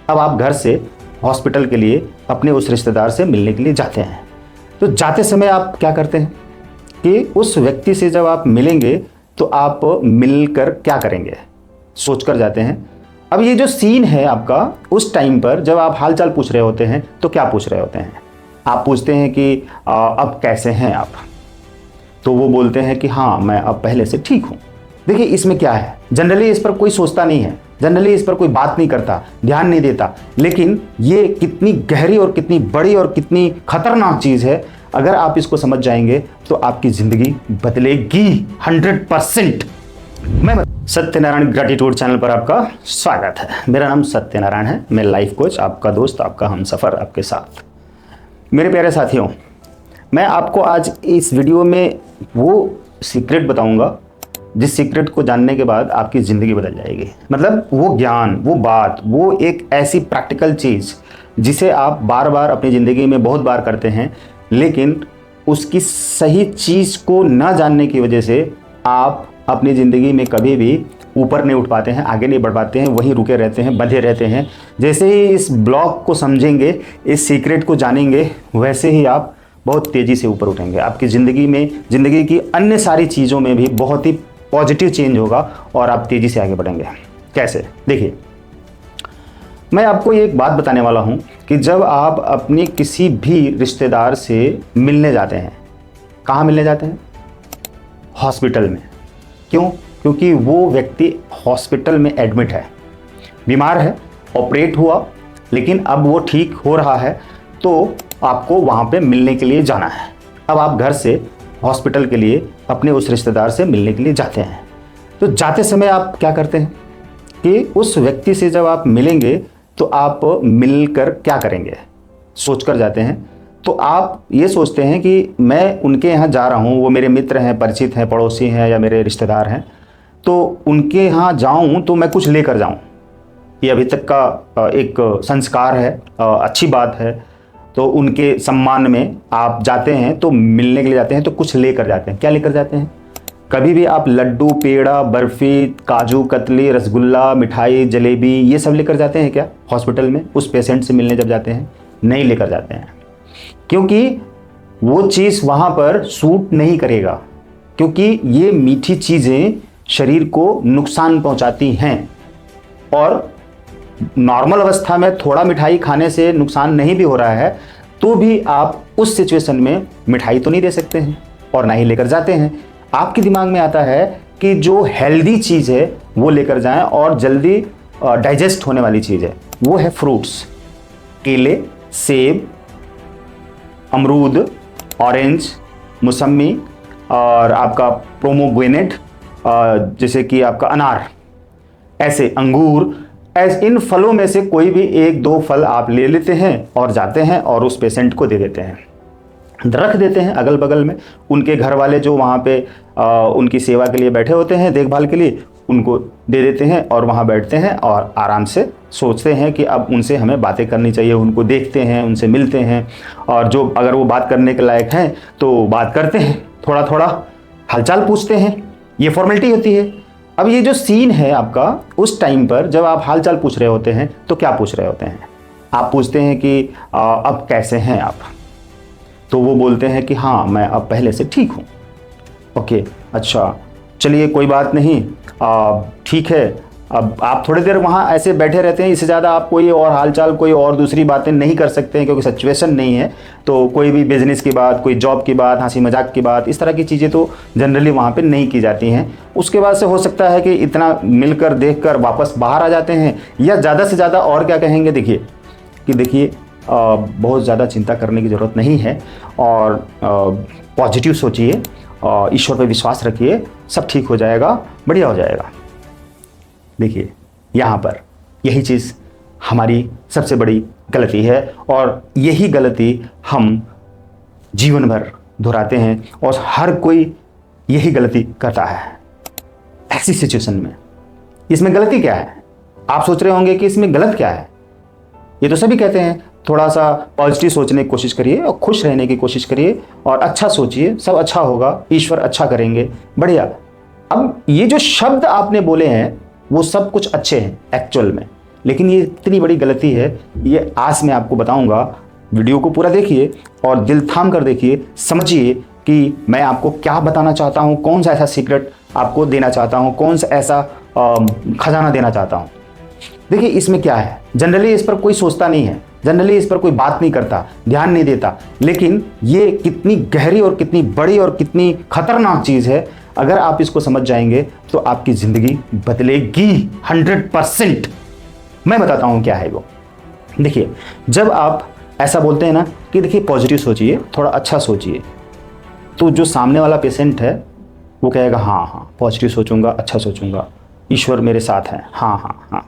अब आप घर से हॉस्पिटल के लिए अपने उस रिश्तेदार से मिलने के लिए जाते हैं। तो जाते समय आप क्या करते हैं कि उस व्यक्ति से जब आप मिलेंगे तो आप मिलकर क्या करेंगे, सोचकर जाते हैं। अब ये जो सीन है आपका, उस टाइम पर जब आप हालचाल पूछ रहे होते हैं तो क्या पूछ रहे होते हैं? आप पूछते हैं कि अब कैसे हैं आप? तो वो बोलते हैं कि हाँ, मैं अब पहले से ठीक हूँ। देखिए इसमें क्या है, जनरली इस पर कोई सोचता नहीं है, जनरली इस पर कोई बात नहीं करता, ध्यान नहीं देता, लेकिन ये कितनी गहरी और कितनी बड़ी और कितनी खतरनाक चीज़ है। अगर आप इसको समझ जाएंगे तो आपकी ज़िंदगी बदलेगी 100%। मैं सत्यनारायण ग्रेटिट्यूड चैनल पर आपका स्वागत है। मेरा नाम सत्यनारायण है, मैं लाइफ कोच, आपका दोस्त, आपका हमसफ़र आपके साथ। मेरे प्यारे साथियों, मैं आपको आज इस वीडियो में वो सीक्रेट बताऊंगा जिस सीक्रेट को जानने के बाद आपकी ज़िंदगी बदल जाएगी। मतलब वो ज्ञान, वो बात, वो एक ऐसी प्रैक्टिकल चीज़ जिसे आप बार बार अपनी ज़िंदगी में बहुत बार करते हैं, लेकिन उसकी सही चीज़ को न जानने की वजह से आप अपनी ज़िंदगी में कभी भी ऊपर नहीं उठ पाते हैं, आगे नहीं बढ़ पाते हैं, वहीं रुके रहते हैं, बंधे रहते हैं। जैसे ही इस ब्लॉग को समझेंगे, इस सीक्रेट को जानेंगे, वैसे ही आप बहुत तेज़ी से ऊपर उठेंगे। आपकी ज़िंदगी में, ज़िंदगी की अन्य सारी चीज़ों में भी बहुत ही पॉजिटिव चेंज होगा और आप तेज़ी से आगे बढ़ेंगे। कैसे? देखिए, मैं आपको ये एक बात बताने वाला हूँ कि जब आप अपने किसी भी रिश्तेदार से मिलने जाते हैं, कहाँ मिलने जाते हैं? हॉस्पिटल में। क्यों? क्योंकि वो व्यक्ति हॉस्पिटल में एडमिट है, बीमार है, ऑपरेट हुआ, लेकिन अब वो ठीक हो रहा है, तो आपको वहाँ पे मिलने के लिए जाना है। अब आप घर से हॉस्पिटल के लिए अपने उस रिश्तेदार से मिलने के लिए जाते हैं। तो जाते समय आप क्या करते हैं कि उस व्यक्ति से जब आप मिलेंगे तो आप मिलकर क्या करेंगे, सोचकर जाते हैं। तो आप ये सोचते हैं कि मैं उनके यहाँ जा रहा हूँ, वो मेरे मित्र हैं, परिचित हैं, पड़ोसी हैं या मेरे रिश्तेदार हैं, तो उनके यहाँ जाऊँ तो मैं कुछ लेकर जाऊँ। ये अभी तक का एक संस्कार है, अच्छी बात है। तो उनके सम्मान में आप जाते हैं, तो मिलने के लिए जाते हैं तो कुछ लेकर जाते हैं। क्या लेकर जाते हैं? कभी भी आप लड्डू, पेड़ा, बर्फ़ी, काजू कतली, रसगुल्ला, मिठाई, जलेबी, ये सब लेकर जाते हैं क्या हॉस्पिटल में उस पेशेंट से मिलने जब जाते हैं? नहीं लेकर जाते हैं, क्योंकि वो चीज़ वहाँ पर सूट नहीं करेगा, क्योंकि ये मीठी चीज़ें शरीर को नुकसान पहुँचाती हैं। और नॉर्मल अवस्था में थोड़ा मिठाई खाने से नुकसान नहीं भी हो रहा है, तो भी आप उस सिचुएशन में मिठाई तो नहीं दे सकते हैं और ना ही लेकर जाते हैं। आपके दिमाग में आता है कि जो हेल्दी चीज़ है वो लेकर जाएं और जल्दी डाइजेस्ट होने वाली चीज़ है, वो है फ्रूट्स, केले, सेब, अमरूद, ऑरेंज, मौसमी और आपका पोमेग्रेनेट, जैसे कि आपका अनार, ऐसे अंगूर, इन फलों में से कोई भी एक दो फल आप ले लेते हैं और जाते हैं और उस पेशेंट को दे देते हैं, रख देते हैं अगल बगल में। उनके घर वाले जो वहाँ पे उनकी सेवा के लिए बैठे होते हैं, देखभाल के लिए, उनको दे देते हैं और वहाँ बैठते हैं और आराम से सोचते हैं कि अब उनसे हमें बातें करनी चाहिए। उनको देखते हैं, उनसे मिलते हैं और जो अगर वो बात करने के लायक हैं तो बात करते हैं, थोड़ा थोड़ा हालचाल पूछते हैं, ये फॉर्मेलिटी होती है। अब ये जो सीन है आपका, उस टाइम पर जब आप हालचाल पूछ रहे होते हैं तो क्या पूछ रहे होते हैं? आप पूछते हैं कि अब कैसे हैं आप? तो वो बोलते हैं कि हाँ, मैं अब पहले से ठीक हूँ। ओके, अच्छा, चलिए कोई बात नहीं, ठीक है। अब आप थोड़ी देर वहाँ ऐसे बैठे रहते हैं, इससे ज़्यादा आप कोई और हालचाल, कोई और दूसरी बातें नहीं कर सकते हैं, क्योंकि सिचुएशन नहीं है। तो कोई भी बिजनेस की बात, कोई जॉब की बात, हंसी मजाक की बात, इस तरह की चीज़ें तो जनरली वहाँ पे नहीं की जाती हैं। उसके बाद से हो सकता है कि इतना मिलकर देखकर वापस बाहर आ जाते हैं, या ज़्यादा से ज़्यादा और क्या कहेंगे, देखिए बहुत ज़्यादा चिंता करने की ज़रूरत नहीं है और पॉजिटिव सोचिए, ईश्वर पर विश्वास रखिए, सब ठीक हो जाएगा, बढ़िया हो जाएगा। देखिए, यहाँ पर यही चीज़ हमारी सबसे बड़ी गलती है और यही गलती हम जीवन भर दोहराते हैं और हर कोई यही गलती करता है ऐसी सिचुएशन में। इसमें गलती क्या है? आप सोच रहे होंगे कि इसमें गलत क्या है। ये तो सभी कहते हैं, थोड़ा सा पॉजिटिव सोचने की कोशिश करिए और खुश रहने की कोशिश करिए और अच्छा सोचिए, सब अच्छा होगा, ईश्वर अच्छा करेंगे, बढ़िया। अब ये जो शब्द आपने बोले हैं वो सब कुछ अच्छे हैं एक्चुअल में, लेकिन ये इतनी बड़ी गलती है, ये आज मैं आपको बताऊंगा। वीडियो को पूरा देखिए और दिल थाम कर देखिए, समझिए कि मैं आपको क्या बताना चाहता हूँ, कौन सा ऐसा सीक्रेट आपको देना चाहता हूँ, कौन सा ऐसा खजाना देना चाहता हूँ। देखिए इसमें क्या है, जनरली इस पर कोई सोचता नहीं है, जनरली इस पर कोई बात नहीं करता, ध्यान नहीं देता, लेकिन ये कितनी गहरी और कितनी बड़ी और कितनी खतरनाक चीज़ है। अगर आप इसको समझ जाएंगे तो आपकी ज़िंदगी बदलेगी 100%। मैं बताता हूँ क्या है वो। देखिए, जब आप ऐसा बोलते हैं ना कि देखिए पॉजिटिव सोचिए, थोड़ा अच्छा सोचिए, तो जो सामने वाला पेशेंट है वो कहेगा हाँ हाँ पॉजिटिव सोचूंगा, अच्छा सोचूंगा, ईश्वर मेरे साथ है, हाँ हाँ हाँ।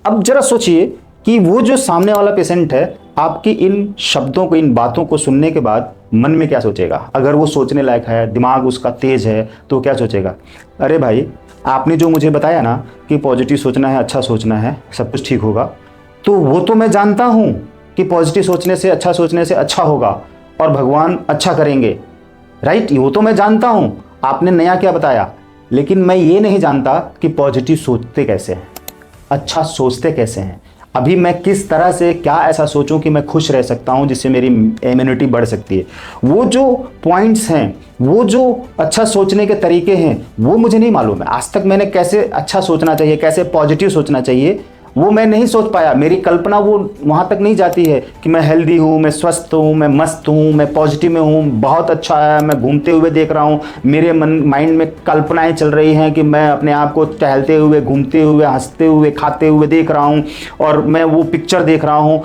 अब जरा सोचिए कि वो जो सामने वाला पेशेंट है आपकी इन शब्दों को, इन बातों को सुनने के बाद मन में क्या सोचेगा। अगर वो सोचने लायक है, दिमाग उसका तेज है, तो क्या सोचेगा, अरे भाई आपने जो मुझे बताया ना कि पॉजिटिव सोचना है, अच्छा सोचना है, सब कुछ ठीक होगा, तो वो तो मैं जानता हूँ कि पॉजिटिव सोचने से अच्छा होगा और भगवान अच्छा करेंगे, राइट, वो तो मैं जानता हूँ, आपने नया क्या बताया। लेकिन मैं ये नहीं जानता कि पॉजिटिव सोचते कैसे हैं, अच्छा सोचते कैसे हैं। अभी मैं किस तरह से क्या ऐसा सोचूं कि मैं खुश रह सकता हूं, जिससे मेरी इम्यूनिटी बढ़ सकती है। वो जो पॉइंट्स हैं, वो जो अच्छा सोचने के तरीके हैं, वो मुझे नहीं मालूम है। आज तक मैंने कैसे अच्छा सोचना चाहिए, कैसे पॉजिटिव सोचना चाहिए, वो मैं नहीं सोच पाया। मेरी कल्पना वो वहाँ तक नहीं जाती है कि मैं हेल्दी हूँ, मैं स्वस्थ हूँ, मैं मस्त हूँ, मैं पॉजिटिव में हूँ, बहुत अच्छा है, मैं घूमते हुए देख रहा हूँ, मेरे माइंड में कल्पनाएं चल रही हैं कि मैं अपने आप को टहलते हुए, घूमते हुए, हंसते हुए, खाते हुए देख रहा हूँ और मैं वो पिक्चर देख रहा हूँ।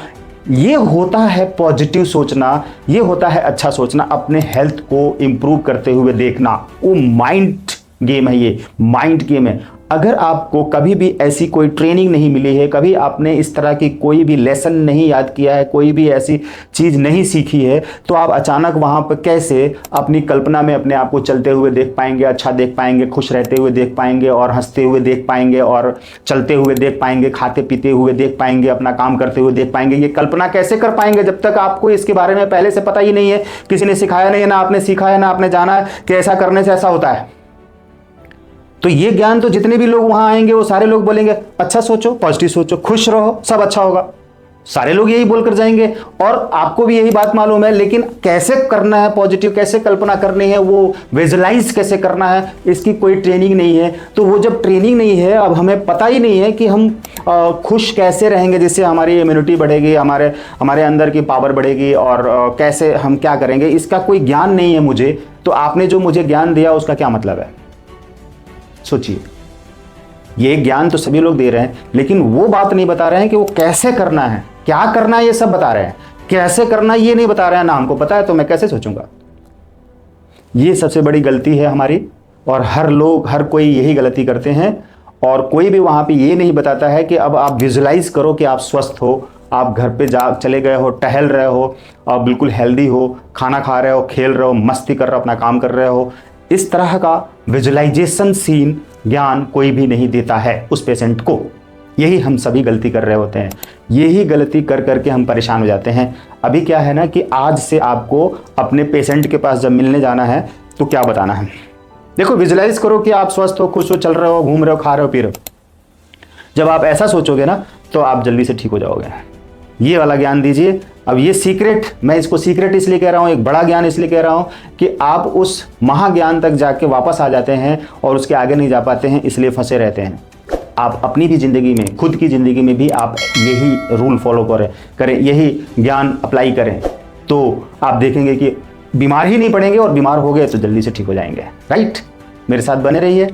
ये होता है पॉजिटिव सोचना, ये होता है अच्छा सोचना, अपने हेल्थ को इम्प्रूव करते हुए देखना। वो माइंड गेम है, ये माइंड गेम है। अगर आपको कभी भी ऐसी कोई ट्रेनिंग नहीं मिली है, कभी आपने इस तरह की कोई भी लेसन नहीं याद किया है, कोई भी ऐसी चीज़ नहीं सीखी है, तो आप अचानक वहाँ पर कैसे अपनी कल्पना में अपने आप को चलते हुए देख पाएंगे, अच्छा देख पाएंगे, खुश रहते हुए देख पाएंगे और हंसते हुए देख पाएंगे और चलते हुए देख पाएंगे, खाते पीते हुए देख पाएंगे, अपना काम करते हुए देख पाएंगे। ये कल्पना कैसे कर पाएंगे जब तक आपको इसके बारे में पहले से पता ही नहीं है, किसी ने सिखाया नहीं है, ना आपने सीखा है, ना आपने जाना है कि ऐसा करने से ऐसा होता है। तो ये ज्ञान तो जितने भी लोग वहां आएंगे वो सारे लोग बोलेंगे अच्छा सोचो, पॉजिटिव सोचो, खुश रहो, सब अच्छा होगा। सारे लोग यही बोलकर जाएंगे और आपको भी यही बात मालूम है, लेकिन कैसे करना है पॉजिटिव, कैसे कल्पना करनी है, वो विजुलाइज कैसे करना है, इसकी कोई ट्रेनिंग नहीं है। तो वो जब ट्रेनिंग नहीं है, अब हमें पता ही नहीं है कि हम खुश कैसे रहेंगे, जिससे हमारी इम्यूनिटी बढ़ेगी, हमारे अंदर की पावर बढ़ेगी और कैसे हम क्या करेंगे, इसका कोई ज्ञान नहीं है मुझे। तो आपने जो मुझे ज्ञान दिया उसका क्या मतलब है, सोचिए। ये ज्ञान तो सभी लोग दे रहे हैं, लेकिन वो बात नहीं बता रहे हैं कि वो कैसे करना है, क्या करना है, ये सब बता रहे हैं, कैसे करना ये नहीं बता रहे हैं। ना हमको पता है तो मैं कैसे सोचूंगा। ये सबसे बड़ी गलती है हमारी, और हर कोई यही गलती करते हैं। और कोई भी वहां पे ये नहीं बताता है कि अब आप विजुलाइज करो कि आप स्वस्थ हो, आप घर पे चले गए हो, टहल रहे हो, आप बिल्कुल हेल्दी हो, खाना खा रहे हो, खेल रहे हो, मस्ती कर रहे हो, अपना काम कर रहे हो। इस तरह का विजुलाइजेशन सीन ज्ञान कोई भी नहीं देता है उस पेशेंट को। यही हम सभी गलती कर रहे होते हैं, यही गलती कर करके हम परेशान हो जाते हैं। अभी क्या है ना कि आज से आपको अपने पेशेंट के पास जब मिलने जाना है तो क्या बताना है, देखो विजुलाइज करो कि आप स्वस्थ हो, खुश हो, चल रहे हो, घूम रहे हो, खा रहे हो, पी रहे हो। जब आप ऐसा सोचोगे ना तो आप जल्दी से ठीक हो जाओगे। ये वाला ज्ञान दीजिए। अब ये सीक्रेट, मैं इसको सीक्रेट इसलिए कह रहा हूँ, एक बड़ा ज्ञान इसलिए कह रहा हूँ कि आप उस महाज्ञान तक जाके वापस आ जाते हैं और उसके आगे नहीं जा पाते हैं, इसलिए फंसे रहते हैं। आप अपनी भी ज़िंदगी में, खुद की ज़िंदगी में भी आप यही रूल फॉलो करें, यही ज्ञान अप्लाई करें, तो आप देखेंगे कि बीमार ही नहीं पड़ेंगे, और बीमार हो गए तो जल्दी से ठीक हो जाएंगे। राइट, मेरे साथ बने रहिए।